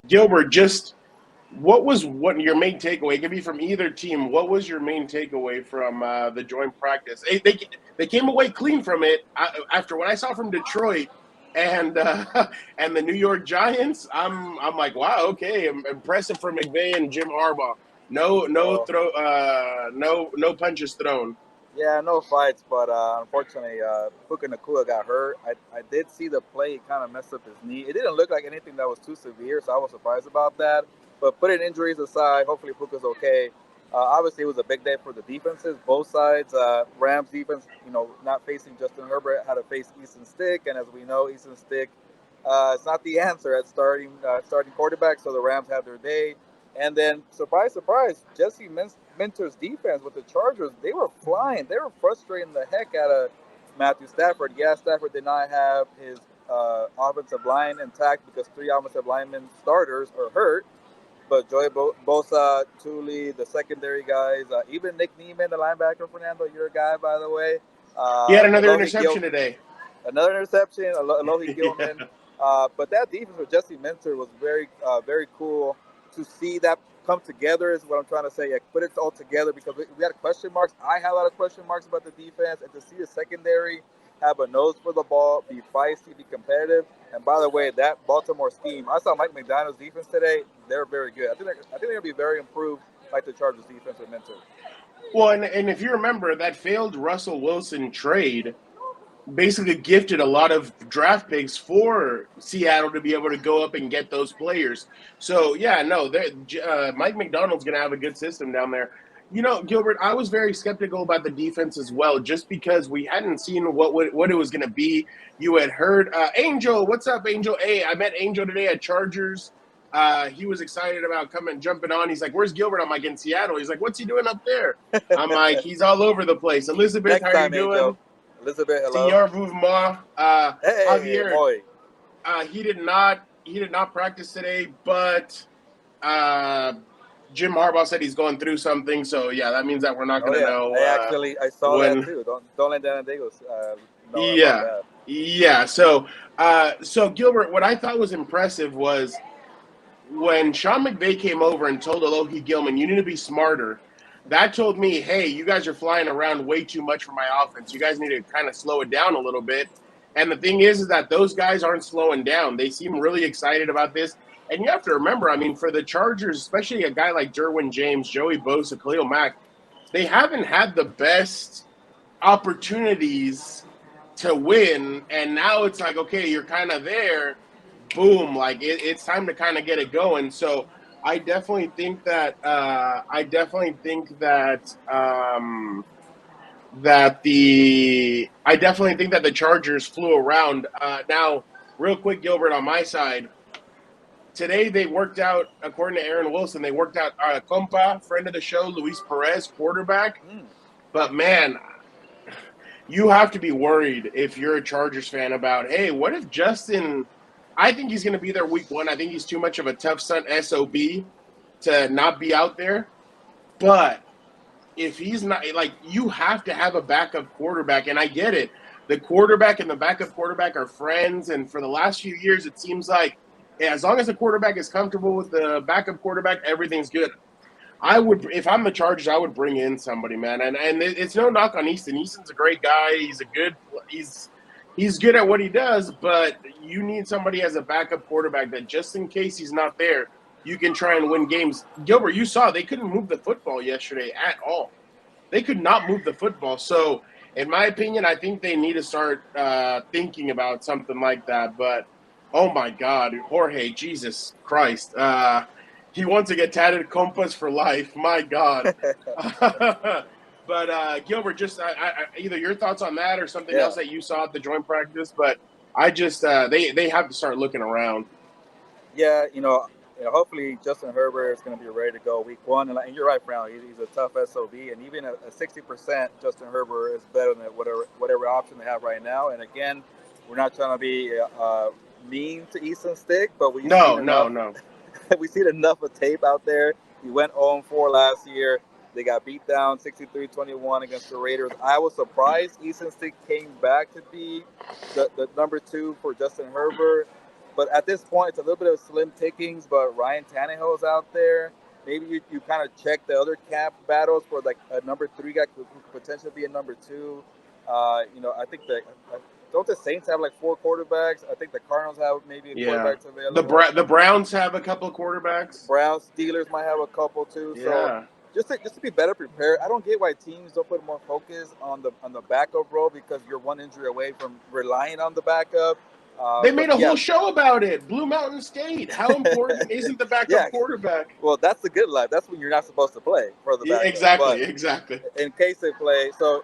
Gilbert, just what your main takeaway? It could be from either team. What was your main takeaway from the joint practice? They came away clean from it after what I saw from Detroit and and the New York Giants. I'm like, wow, okay, impressive from McVay and Jim Harbaugh. So No punches thrown. yeah, no fights, but unfortunately, Puka Nakua got hurt. I did see the play; he kind of messed up his knee. It didn't look like anything that was too severe, so I was surprised about that. But putting injuries aside, hopefully Puka's okay. Obviously, it was a big day for the defenses, both sides. Rams defense, not facing Justin Herbert, had to face Easton Stick, and as we know, Easton Stick, it's not the answer at starting quarterback. So the Rams had their day. And then, surprise, surprise, Jesse Minter's defense with the Chargers, they were flying. They were frustrating the heck out of Matthew Stafford. Yeah, Stafford did not have his offensive line intact because 3 offensive linemen starters are hurt. But Joey Bosa, Thule, the secondary guys, even Nick Neiman, the linebacker, Fernando, your guy, by the way. He had another interception today. Another interception, Alohi Gilman. Yeah. But that defense with Jesse Minter was very cool to see that come together is what I'm trying to say. Yeah, put it all together because we had question marks. I had a lot of question marks about the defense, and to see the secondary have a nose for the ball, be feisty, be competitive. And by the way, that Baltimore scheme, I saw Mike McDonald's defense today. They're very good. I think they're going to be very improved like the Chargers defense with Minter. Well, and if you remember, that failed Russell Wilson trade basically gifted a lot of draft picks for Seattle to be able to go up and get those players. So, yeah, no, Mike McDonald's going to have a good system down there. Gilbert, I was very skeptical about the defense as well, just because we hadn't seen what it was going to be. You had heard Angel. What's up, Angel? Hey, I met Angel today at Chargers. He was excited about jumping on. He's like, "Where's Gilbert?" I'm like, "In Seattle." He's like, "What's he doing up there?" I'm like, "He's all over the place." Elizabeth, how are you doing? Angel. Elizabeth, hello. Senor Mouvement. Hey, Javier, boy. he did not practice today, but Jim Harbaugh said he's going through something. So yeah, that means that we're not going to know. I saw that too. Don't let Dan Dagos know yeah, about that. Yeah. So Gilbert, what I thought was impressive was when Sean McVay came over and told Alohi Gilman, "You need to be smarter." That told me, hey, you guys are flying around way too much for my offense. You guys need to kind of slow it down a little bit. And the thing is that those guys aren't slowing down. They seem really excited about this. And you have to remember, for the Chargers, especially a guy like Derwin James, Joey Bosa, Khalil Mack, they haven't had the best opportunities to win. And now it's like, okay, you're kind of there. Boom, it's time to kind of get it going. So I definitely think that the Chargers flew around. Now, real quick, Gilbert, on my side, today they worked out, according to Aaron Wilson, they worked out Compas, friend of the show, Luis Perez, quarterback. But man, you have to be worried if you're a Chargers fan about, hey, what if Justin? I think he's going to be there week 1. I think he's too much of a tough SOB to not be out there. But if he's not, you have to have a backup quarterback. And I get it. The quarterback and the backup quarterback are friends. And for the last few years, it seems like as long as the quarterback is comfortable with the backup quarterback, everything's good. If I'm the Chargers, I would bring in somebody, man. And it's no knock on Easton. Easton's a great guy. He's good at what he does, but you need somebody as a backup quarterback that just in case he's not there, you can try and win games. Gilbert, you saw they couldn't move the football yesterday at all. They could not move the football. So, in my opinion, I think they need to start thinking about something like that. But, oh, my God, Jorge, Jesus Christ. He wants to get tatted Compas for life. My God. But Gilbert, just either your thoughts on that or something else that you saw at the joint practice. But I just they have to start looking around. Yeah, hopefully Justin Herbert is going to be ready to go week 1. And you're right, Brown. He's a tough SOB, and even a 60% Justin Herbert is better than whatever option they have right now. And again, we're not trying to be mean to Easton Stick, but no. We've seen enough of tape out there. He went 0-4 last year. They got beat down 63-21 against the Raiders. I was surprised Easton Stick came back to be the number 2 for Justin Herbert. But at this point, it's a little bit of slim pickings. But Ryan Tannehill's out there. Maybe you kind of check the other cap battles for like a number 3 guy who could potentially be a number 2. I think don't the Saints have like 4 quarterbacks? I think the Cardinals have maybe a quarterback available. The Browns have a couple of quarterbacks. Browns, Steelers might have a couple too. Yeah. So just to be better prepared, I don't get why teams don't put more focus on the backup role because you're one injury away from relying on the backup. They made a whole show about it. Blue Mountain State. How important isn't the backup quarterback? Well, that's the good life. That's when you're not supposed to play for the backup. Exactly. In case they play, so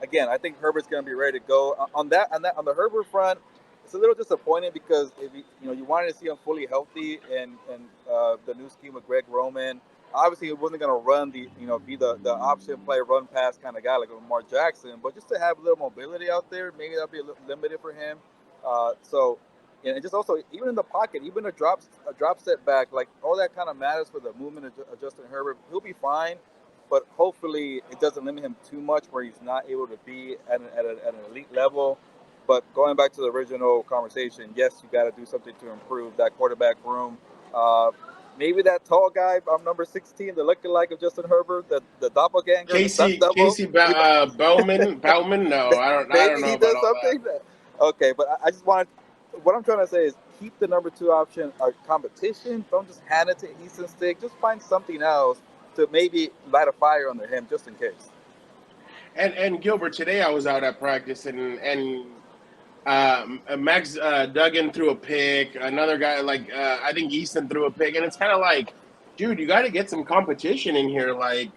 again, I think Herbert's going to be ready to go. On the Herbert front, it's a little disappointing because if you wanted to see him fully healthy and the new scheme with Greg Roman. Obviously, he wasn't going to run be the option play, run pass kind of guy like Lamar Jackson, but just to have a little mobility out there, maybe that'll be a little limited for him. And just also even in the pocket, even a drop step back, like all that kind of matters for the movement of Justin Herbert. He'll be fine, but hopefully it doesn't limit him too much where he's not able to be at an elite level. But going back to the original conversation, yes, you got to do something to improve that quarterback room. Maybe that tall guy, number 16, the lookalike of Justin Herbert, the doppelganger. Casey Bowman. No, I don't know. Maybe he does something. Okay, but I just wanted. What I'm trying to say is keep the number 2 option a competition. Don't just hand it to Easton Stick. Just find something else to maybe light a fire under him, just in case. And Gilbert, today I was out at practice and Max Duggan threw a pick. Another guy, I think Easton threw a pick. And it's kind of like, dude, you got to get some competition in here. Like,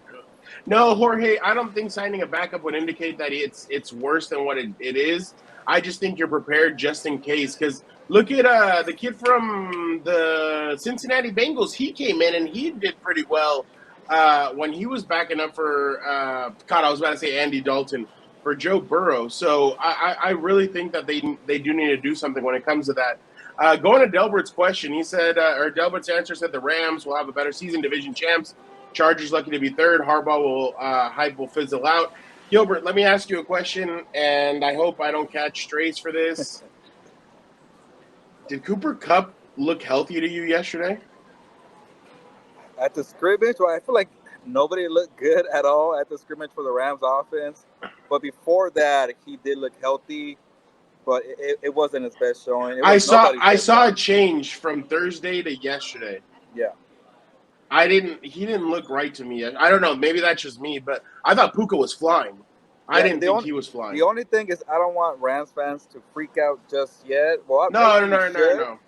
no, Jorge, I don't think signing a backup would indicate that it's worse than what it is. I just think you're prepared just in case. Because look at the kid from the Cincinnati Bengals. He came in and he did pretty well when he was backing up for, I was about to say Andy Dalton. For Joe Burrow. So I really think that they do need to do something when it comes to that. Going to Delbert's question, he said, or Delbert's answer said the Rams will have a better season, division champs. Chargers lucky to be third. Harbaugh hype will fizzle out. Gilbert, let me ask you a question, and I hope I don't catch strays for this. Did Cooper Kupp look healthy to you yesterday? At the scrimmage, well, I feel like nobody looked good at all at the scrimmage for the Rams offense. But before that, he did look healthy, but it wasn't his best showing. I saw a change from Thursday to yesterday. Yeah. He didn't look right to me. I don't know. Maybe that's just me, but I thought Puka was flying. I didn't think he was flying. The only thing is I don't want Rams fans to freak out just yet. Well, No.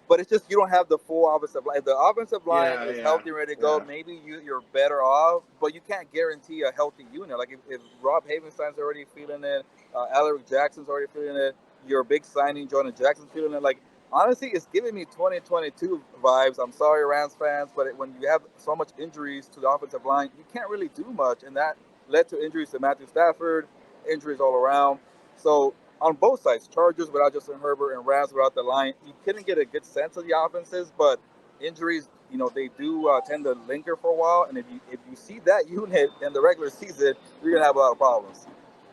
But it's just you don't have the full offensive line. If the offensive line is healthy and ready to go, maybe you're better off. But you can't guarantee a healthy unit. Like if Rob Havenstein's already feeling it, Alaric Jackson's already feeling it, your big signing, Jonah Jackson's feeling it. Like, honestly, it's giving me 2022 vibes. I'm sorry, Rams fans, but when you have so much injuries to the offensive line, you can't really do much. And that led to injuries to Matthew Stafford, injuries all around. So on both sides, Chargers without Justin Herbert and Rams without the line, you couldn't get a good sense of the offenses, but injuries, they do tend to linger for a while. And if you see that unit in the regular season, you're going to have a lot of problems.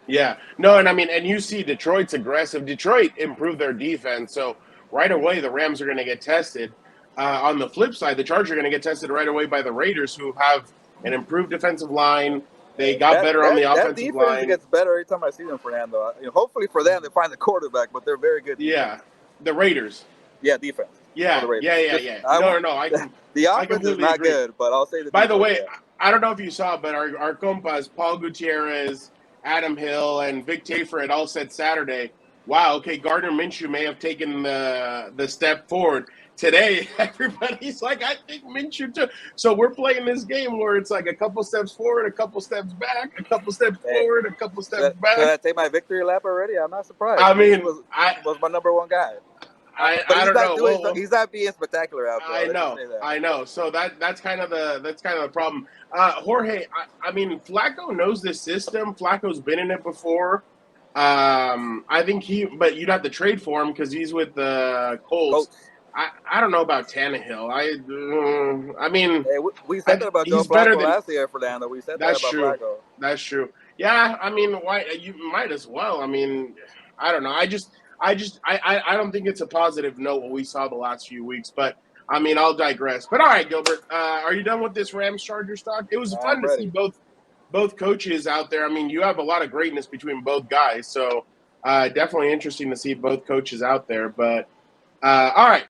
Yeah. No, and you see Detroit's aggressive. Detroit improved their defense, so right away the Rams are going to get tested. On the flip side, the Chargers are going to get tested right away by the Raiders, who have an improved defensive line. They got better on the offensive line. That defense gets better every time I see them, Fernando. Hopefully for them, they find the quarterback, but they're very good. Yeah, the Raiders. Yeah, defense. Yeah. No. The offense is not good, but I'll say the defense. By the way, I don't know if you saw, but our compas, Paul Gutierrez, Adam Hill, and Vic Tafer had all said Saturday, wow, okay, Gardner Minshew may have taken the step forward. Today, everybody's like, I think Minshew too. So we're playing this game where it's like a couple steps forward, a couple steps back, a couple steps forward, a couple steps back. Did I take my victory lap already? I'm not surprised. I mean, he was my number one guy. I don't know. He's not being spectacular out there. I know. So that's kind of the problem. Jorge, I mean, Flacco knows this system. Flacco's been in it before. I think but you'd have to trade for him because he's with the Colts. I don't know about Tannehill. I mean, Hey, we said that about Joe he's better Flacco than. last year, Fernando. We said that That's about true. Flacco. That's true. Yeah, I mean, why you might as well. I mean, I don't know. I don't think it's a positive note what we saw the last few weeks. But I mean, I'll digress. But all right, Gilbert, are you done with this Rams Chargers talk? It was fun I'm to see ready. both coaches out there. I mean, you have a lot of greatness between both guys, so definitely interesting to see both coaches out there. But all right.